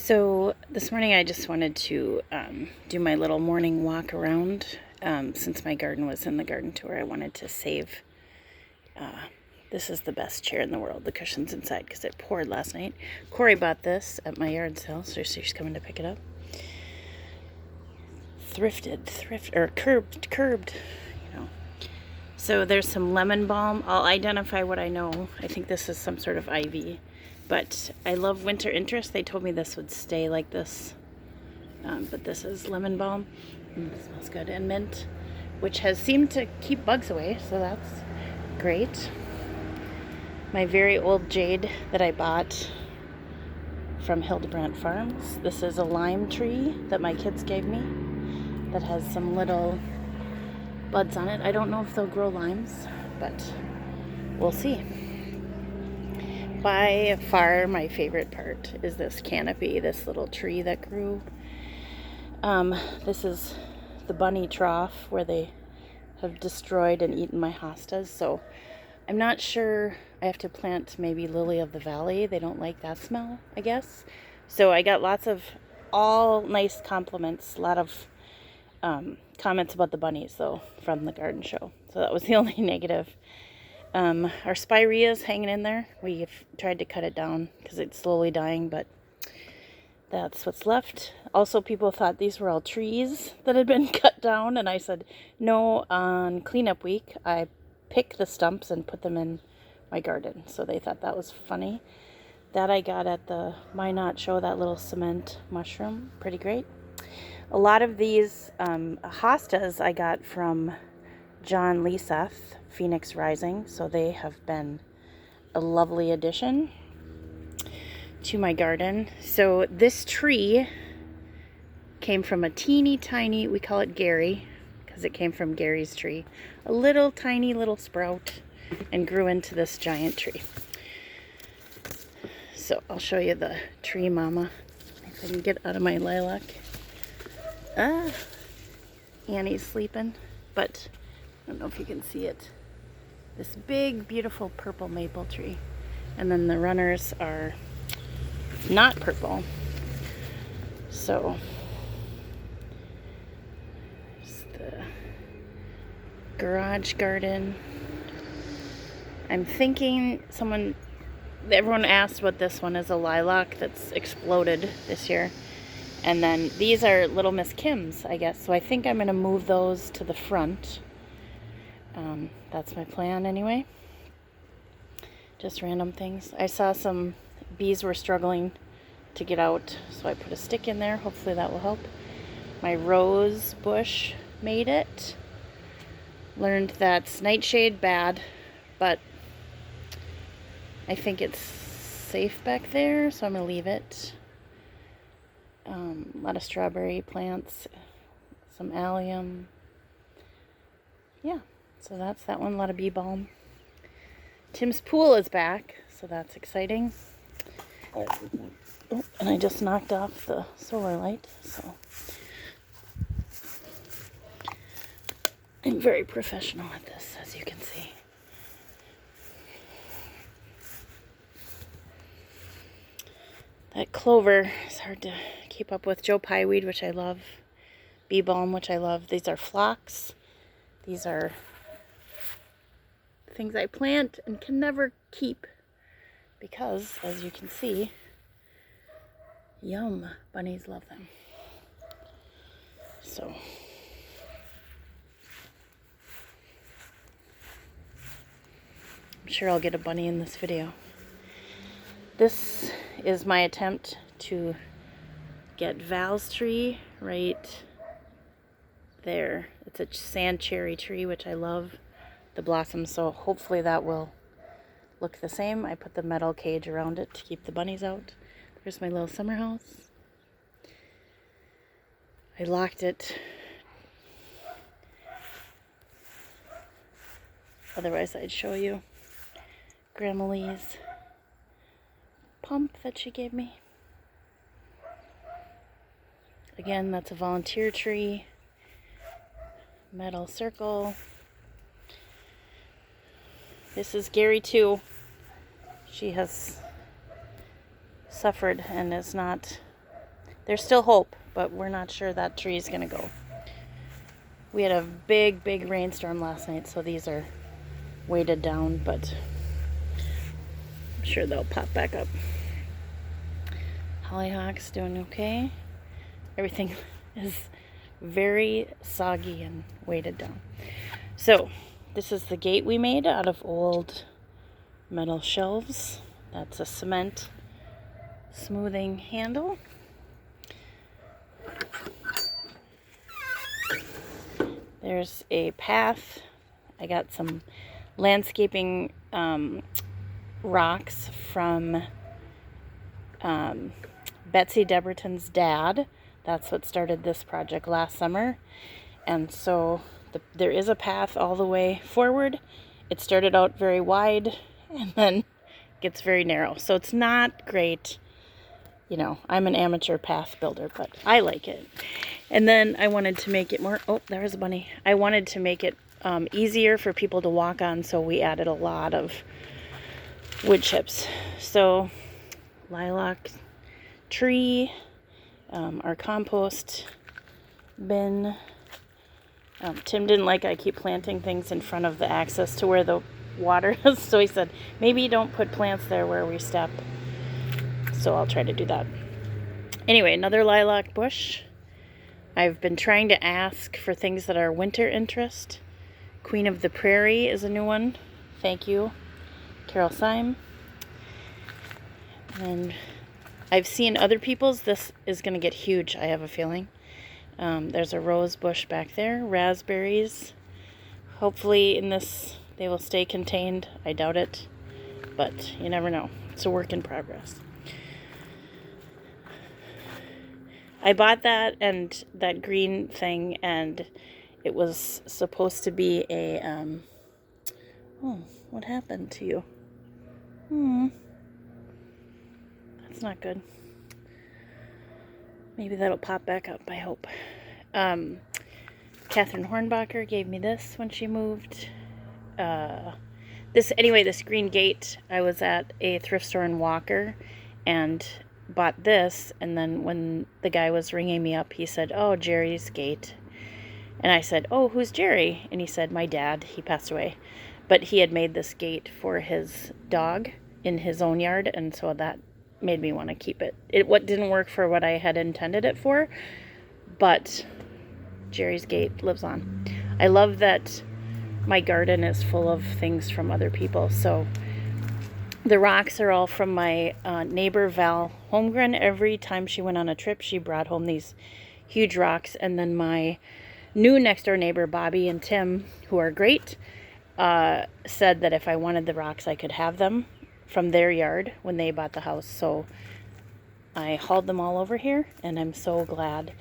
So this morning I just wanted to do my little morning walk around. Since my garden was in the garden tour, I wanted to save. This is the best chair in the world, the cushions inside, because it poured last night. Corey bought this at my yard sale, so she's coming to pick it up. Curbed, you know. So there's some lemon balm. I'll identify what I know. I think this is some sort of ivy. But I love winter interest. They told me this would stay like this. But this is lemon balm. It smells good. And mint, which has seemed to keep bugs away. So that's great. My very old jade that I bought from Hildebrandt Farms. This is a lime tree that my kids gave me that has some little buds on it. I don't know if they'll grow limes, but we'll see. By far my favorite part is this canopy, this little tree that grew. This is the bunny trough where they have destroyed and eaten my hostas, so I'm not sure. I have to plant maybe lily of the valley. They don't like that smell, I guess. So I got lots of all nice compliments, a lot of comments about the bunnies though from the garden show. So that was the only negative. Our spirea is hanging in there. We've tried to cut it down because it's slowly dying, but that's what's left. Also, people thought these were all trees that had been cut down, and I said, no, on cleanup week, I pick the stumps and put them in my garden. So they thought that was funny. That I got at the Minot show, that little cement mushroom. Pretty great. A lot of these hostas I got from John Leseth, Phoenix Rising, so they have been a lovely addition to my garden. So this tree came from a teeny tiny, we call it Gary because it came from Gary's tree, a little tiny little sprout, and grew into this giant tree. So I'll show you the tree mama if I can get out of my lilac. Annie's sleeping, but I don't know if you can see it. This big, beautiful purple maple tree. And then the runners are not purple. So, it's the garage garden. I'm thinking everyone asked what this one is, a lilac that's exploded this year. And then these are Little Miss Kim's, I guess. So I think I'm going to move those to the front. That's my plan anyway. Just random things. I saw some bees were struggling to get out, so I put a stick in there. Hopefully that will help. My rose bush made it. Learned that's nightshade bad, but I think it's safe back there, so I'm going to leave it. A lot of strawberry plants, some allium. Yeah. So that's that one, a lot of bee balm. Tim's pool is back, so that's exciting. Oh, and I just knocked off the solar light, so I'm very professional at this, as you can see. That clover is hard to keep up with. Joe Pye weed, which I love. Bee balm, which I love. These are phlox. These are things I plant and can never keep because, as you can see, yum, bunnies love them. So I'm sure I'll get a bunny in this video. This is my attempt to get Val's tree right there. It's a sand cherry tree, which I love the blossoms, so hopefully that will look the same. I put the metal cage around it to keep the bunnies out. There's my little summer house. I locked it. Otherwise I'd show you Grandma Lee's pump that she gave me. Again, that's a volunteer tree. Metal circle. This is Gary too. She has suffered and is not there's still hope, but we're not sure that tree is going to go. We had a big rainstorm last night, so these are weighted down, but I'm sure they'll pop back up. Hollyhock's doing okay. Everything is very soggy and weighted down. So this is the gate we made out of old metal shelves. That's a cement smoothing handle. There's a path. I got some landscaping rocks from Betsy Deberton's dad. That's what started this project last summer. And so there is a path all the way forward. It started out very wide and then gets very narrow. So it's not great. You know, I'm an amateur path builder, but I like it. And then I wanted to make it more, oh, there's a bunny. I wanted to make it easier for people to walk on, so we added a lot of wood chips. So lilac tree, our compost bin. Tim didn't like I keep planting things in front of the access to where the water is, so he said, maybe don't put plants there where we step. So I'll try to do that. Anyway, another lilac bush. I've been trying to ask for things that are winter interest. Queen of the Prairie is a new one. Thank you, Carol Syme. And I've seen other people's. This is going to get huge, I have a feeling. There's a rose bush back there. Raspberries. Hopefully in this they will stay contained. I doubt it, but you never know. It's a work in progress. I bought that and that green thing, and it was supposed to be a, oh, what happened to you? That's not good. Maybe that'll pop back up, I hope. Catherine Hornbacher gave me this when she moved. This green gate, I was at a thrift store in Walker, and bought this, and then when the guy was ringing me up, he said, oh, Jerry's gate. And I said, oh, who's Jerry? And he said, my dad, he passed away, but he had made this gate for his dog in his own yard, and so that made me want to keep it. What didn't work for what I had intended it for, but Jerry's gate lives on. I love that my garden is full of things from other people. So the rocks are all from my neighbor, Val Holmgren. Every time she went on a trip, she brought home these huge rocks. And then my new next door neighbor, Bobby and Tim, who are great, said that if I wanted the rocks, I could have them from their yard when they bought the house. So I hauled them all over here, and I'm so glad.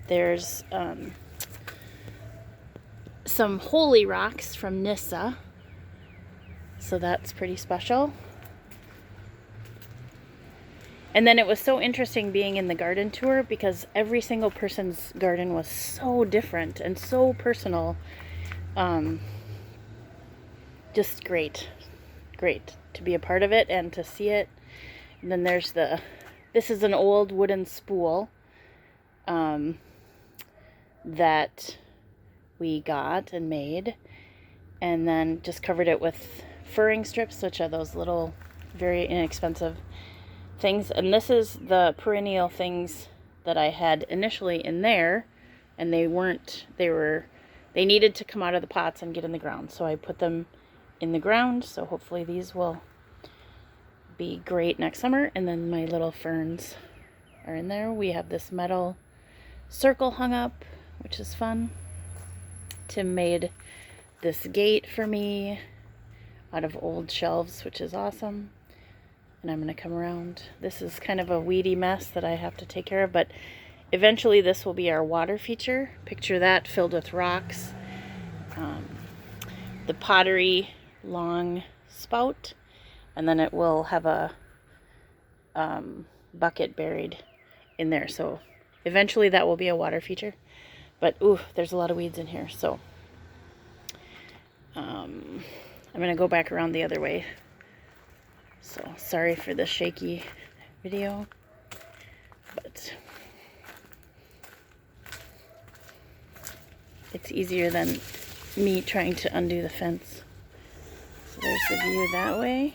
There's some holy rocks from Nissa. So that's pretty special. And then it was so interesting being in the garden tour because every single person's garden was so different and so personal. Just great to be a part of it and to see it. And then there's this is an old wooden spool that we got and made, and then just covered it with furring strips, which are those little very inexpensive things. And this is the perennial things that I had initially in there, and they needed to come out of the pots and get in the ground, so I put them in the ground. So hopefully these will be great next summer. And then my little ferns are in there. We have this metal circle hung up, which is fun. Tim made this gate for me out of old shelves, which is awesome. And I'm going to come around. This is kind of a weedy mess that I have to take care of, but eventually this will be our water feature. Picture that filled with rocks. The pottery long spout, and then it will have a bucket buried in there. So eventually that will be a water feature. But ooh, there's a lot of weeds in here, so I'm going to go back around the other way. So sorry for the shaky video, but it's easier than me trying to undo the fence. So there's the view that way.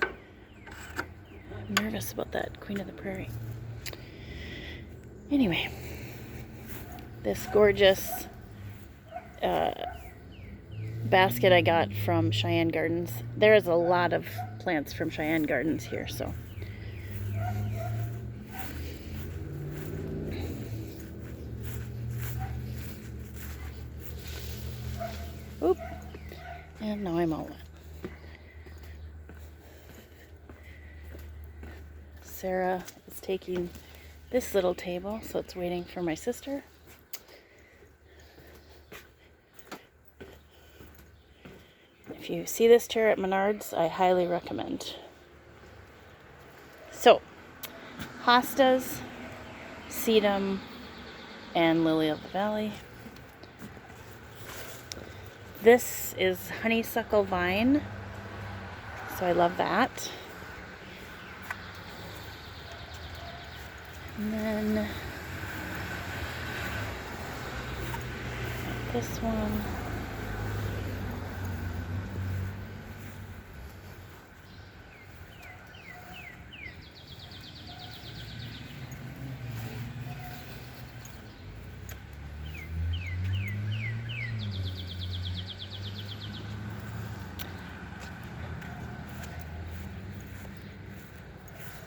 I'm nervous about that Queen of the Prairie. Anyway, this gorgeous basket I got from Cheyenne Gardens. There is a lot of plants from Cheyenne Gardens here, so. Oop. And now I'm all wet. Sarah is taking this little table, so it's waiting for my sister. If you see this chair at Menards, I highly recommend. So, hostas, sedum, and lily of the valley. This is honeysuckle vine, so I love that. And then this one.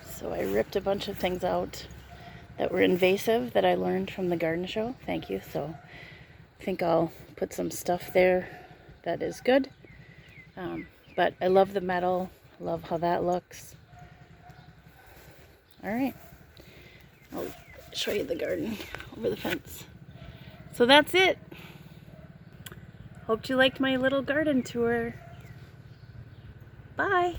So I ripped a bunch of things out that were invasive that I learned from the garden show. Thank you. So I think I'll put some stuff there that is good. But I love the metal. I love how that looks. All right. I'll show you the garden over the fence. So that's it. Hope you liked my little garden tour. Bye.